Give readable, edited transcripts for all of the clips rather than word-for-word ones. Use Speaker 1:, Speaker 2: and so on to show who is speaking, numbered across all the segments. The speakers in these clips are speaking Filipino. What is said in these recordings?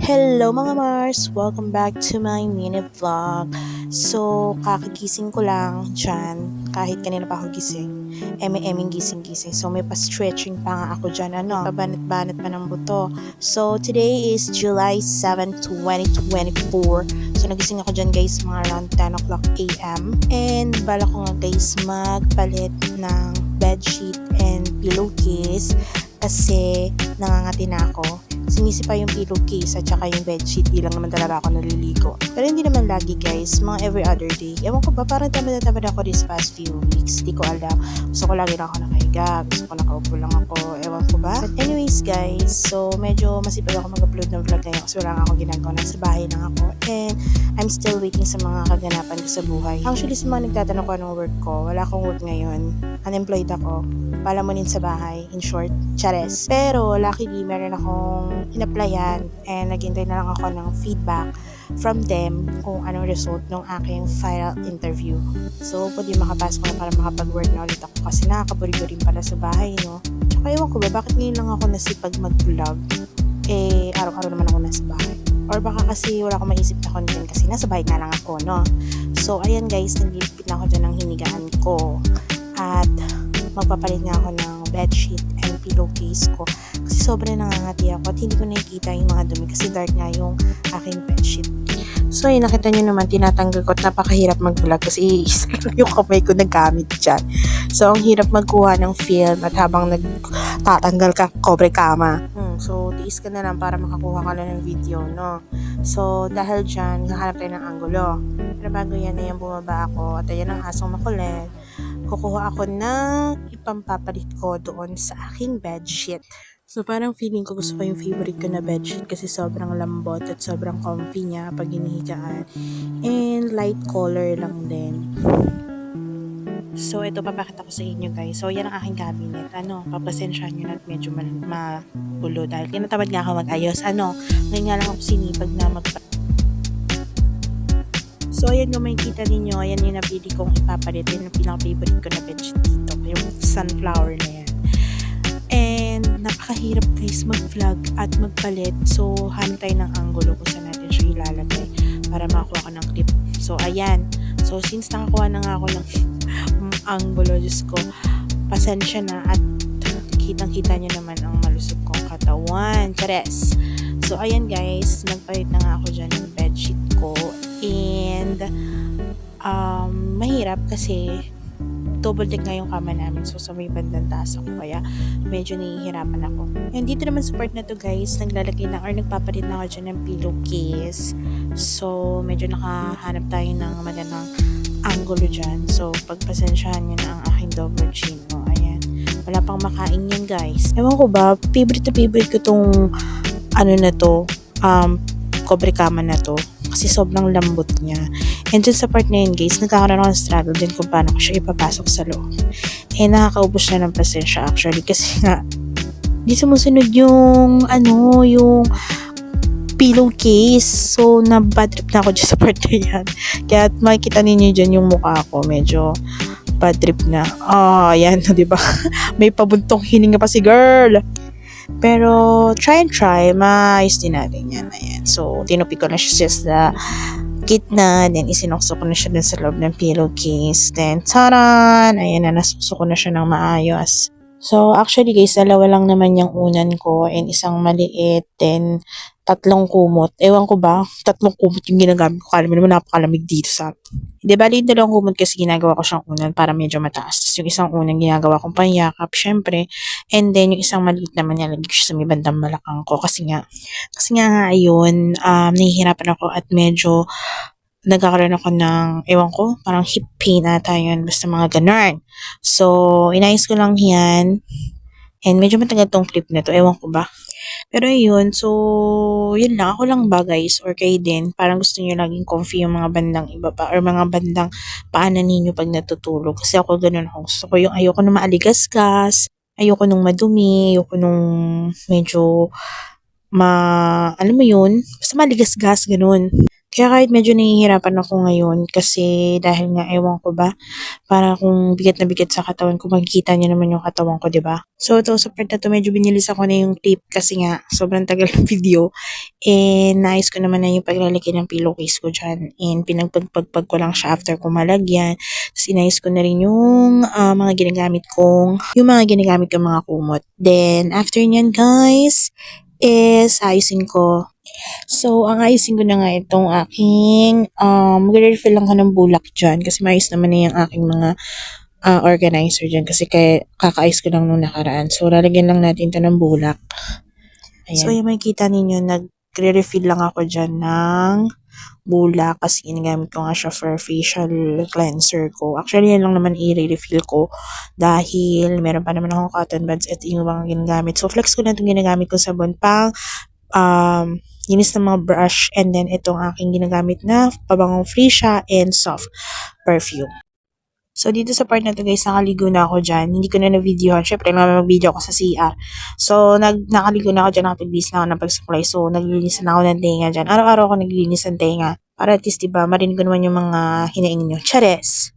Speaker 1: Hello mga Mars! Welcome back to my mini vlog. So, kakagising ko lang dyan. Kahit kanina pa ako gising. Eme-eming gising-gising. So, may pa-stretching pa nga ako dyan. Pabanat-banat pa ng buto. So, today is July 7, 2024. So, nagising ako dyan guys mga around 10 o'clock a.m. And bala ko nga guys magpalit ng bedsheet and pillowcase kasi nangangati na ako. Sinisi pa yung pillowcase at saka yung bedsheet. Di lang naman talaga ako naliligo. Pero hindi naman lagi guys, mga every other day. Ewan ko ba, parang tamad na tamad ako this past few weeks. Di ko alam. Gusto ko lagi lang ako nakahiga. Gusto ko nakaupo lang ako. Ewan ko ba. But anyways guys, so medyo masipag ako mag-upload ng vlog ngayon kasi wala nga akong ginagawa. Nasa bahay lang ako. And I'm still waiting sa mga kaganapan ko sa buhay. Actually sa mga nagtatanong ko anong work ko, wala akong work ngayon. Unemployed ako. Palamunin sa bahay. In short, chares. Pero luckily meron akong in-applyan and naghintay na lang ako ng feedback from them kung anong result ng aking final interview. So, pwede makapasok na para makapag-work na ulit ako kasi nakakaburigo rin pala sa bahay, no? Tsaka ewan ko ba, bakit ngayon lang ako nasipag mag-vlog? Araw-araw naman ako nasa bahay. Or baka kasi wala akong maisip na content kasi nasa bahay nga lang ako, no? So, ayan guys, nagilipit na ako dyan ng hinigaan ko. At magpapalit nga ako ng bedsheet and pillowcase ko kasi sobrang nangangati ako at hindi ko nakikita yung mga dumi kasi dark nga yung aking bedsheet. So yun, nakita nyo naman tinatanggal ko at napakahirap mag-vlog kasi isa lang yung kamay ko nagamit dyan. So ang hirap magkuha ng film at habang nagtatanggal ka, kobre kama. So tiis ka na lang para makakuha ka na ng video, no? So dahil dyan, hahanap tayo ng anggulo. Pero bago yan, ayan bumaba ako at ayan ang asong makulit. Kukuha ako ng ipampapalit ko doon sa aking bedsheet. So parang feeling ko gusto ko yung favorite ko na bedsheet kasi sobrang lambot at sobrang comfy niya pag hinihigaan. And light color lang din. So ito papakita ko sa inyo guys. So yan ang aking cabinet. Papasensyahan nyo na at medyo magulo dahil tinatamad nga ako mag-ayos. Ngayon nga lang ako sinipag na So, ayan kung makikita ninyo, ayan yung napili kong ipapalit. Yan yung pinaka-favorite ko na bedsheet dito. Yung sunflower na yan. And, napakahirap guys mag-vlog at magpalit. So, hanap tayo ng angulo kung saan natin siya ilalagay para makakuha ko ng clip. So, ayan. So, since nakakuha na nga ako ng angulo, Diyos ko, pasensya na at kitang-kita nyo naman ang malusog kong katawan. Chares! So, ayan guys, nagpalit na nga ako dyan ng bedsheet ko. And mahirap kasi double deck nga yung kama namin. So, sa may bandang taas ako. Kaya, medyo nahihirapan ako. And dito naman sa part na to guys, naglalagay na or nagpapalit na ako dyan ng pillowcase. So, medyo nakahanap tayo ng magandang angulo dyan. So, pagpasensyahan nyo na ang aking double chin. No? Ayan. Wala pang makain yan guys. Ewan ko ba, favorite ko tong na to, kobre kama na to. Kasi sobrang lambot niya. And dun sa part na yun guys, nagkakaroon ako ng struggle din kung paano ko siya ipapasok sa loob. Nakakaubos na ng pasensya actually kasi nga di sumusunod yung yung pillowcase. So na-bad trip na ako dyan sa part na yan. Kaya makikita ninyo dyan yung mukha ko. Medyo bad trip na. Ayan, diba? May pabuntong hininga pa si girl. Pero, try, maayos din natin yan. Ayan. So, tinupi ko na siya sa gitna. Then, isinukso ko na siya dun sa loob ng pillowcase. Then, taran! Ayan na, nasukso ko na siya ng maayos. So, actually guys, dalawa lang naman yung unan ko and isang maliit. Then, 3 kumot. Ewan ko ba, 3 kumot yung ginagamit ko. Kala mo naman napakalamig dito sa Hindi, bali yung 2 kumot kasi ginagawa ko siyang unan para medyo mataas. Tapos yung isang unan ginagawa kong panyakap, syempre. And then, yung isang maliit naman nilalagay ko siya sa may bandang balakang ko. Kasi nga ayun, nahihirapan ako at medyo nagkakaroon ako ng, ewan ko, parang hip pain ata yun. Basta mga ganun. So, inayos ko lang yan. And medyo matagal tong clip na to. Ewan ko ba. Pero ayun, so, yun lang. Ako lang ba guys, or kayo din, parang gusto nyo laging comfy yung mga bandang ibaba, or mga bandang paanan ninyo pag natutulog. Kasi ako ganun ako. Gusto ko yung ayoko nung maaligasgas, ayoko nung madumi, ayoko nung medyo alam mo yun, basta maligasgas, ganun. Kaya kahit medyo nahihirapan ako ngayon kasi dahil nga ewan ko ba, para kung bigat na bigat sa katawan ko, makikita niyo naman yung katawan ko, 'di ba? So ito sa part na to medyo binilis ako na yung tape kasi nga sobrang tagal ng video And naayos ko naman na yung paglalagay ng pillowcase ko dyan. And pinagpagpagpag ko lang siya after ko malagyan. Tapos inayos ko na rin yung mga ginagamit kong mga kumot. Then, after nyan guys, is ayusin ko. So, ang ayusin ko na nga itong aking, magre-refill lang ko ng bulak dyan kasi maayos naman na yung aking mga organizer dyan kasi kakaayos ko lang nung nakaraan. So, lalagyan lang natin ito ng bulak. Ayan. So, yung makikita ninyo, nagre-refill lang ako dyan ng bulak kasi ginagamit ko nga siya for facial cleanser ko. Actually, yan lang naman i-refill ko dahil meron pa naman akong cotton buds at yung mga ginagamit. So, flex ko na itong ginagamit ko sabon pang linis ng mga brush, and then itong aking ginagamit na pabangong Freesia and soft perfume. So, dito sa part na to guys, nakaligo na ako dyan. Hindi ko na na-videohan. Syempre, mag-video ako sa CR. So, nakaligo na ako dyan. Nakapag-bis na ako ng pagsuklay. So, naglilinis na ako ng tenga dyan. Araw-araw ako naglilinis ng tenga. Para at least, diba, marinig ko naman yung mga hinaing nyo. Chares!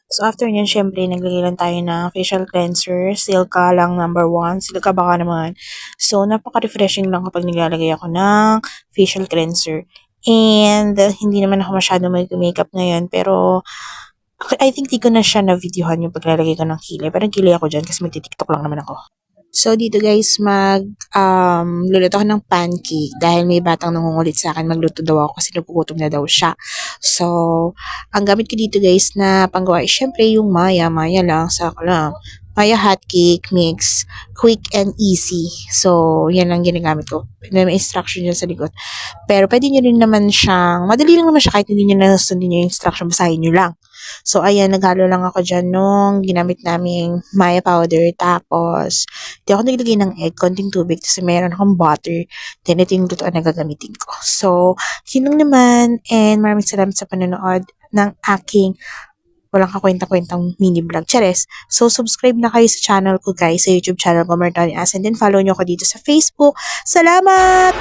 Speaker 1: So, after nyan, syempre, naglagay lang tayo ng facial cleanser. Silka lang number 1. Silka baka naman. So, napaka-refreshing lang kapag naglalagay ako ng facial cleanser. And, hindi naman ako masyado mag-makeup ngayon. Pero, I think di ko na siya na-videohan yung paglalagay ko ng kilay. Pero kilay ako dyan kasi magti-tiktok lang naman ako. So, dito guys, luluto ako ng pancake dahil may batang nangungulit sa akin. Magluto daw ako kasi nagugutom na daw siya. So, ang gamit ko dito guys na panggawa is syempre yung Maya. Maya lang, saka lang. Maya hot cake mix, quick and easy. So, yan lang ginagamit ko. May instruction dyan sa likod. Pero pwede nyo rin naman siyang, madali lang naman siya kahit hindi nyo nasundin yung instruction, basahin nyo lang. So, ayan, naghalo lang ako dyan nung ginamit naming Maya powder. Tapos, di ako naglagay ng egg, konting tubig. Tapos, meron akong butter. Then, ito yung lutoan na gagamitin ko. So, yun lang naman. And maraming salamat sa panonood ng aking walang kakwenta-kwentang mini vlog. Chares. So, subscribe na kayo sa channel ko guys, sa YouTube channel ko, Mertani As. And then, follow nyo ako dito sa Facebook. Salamat!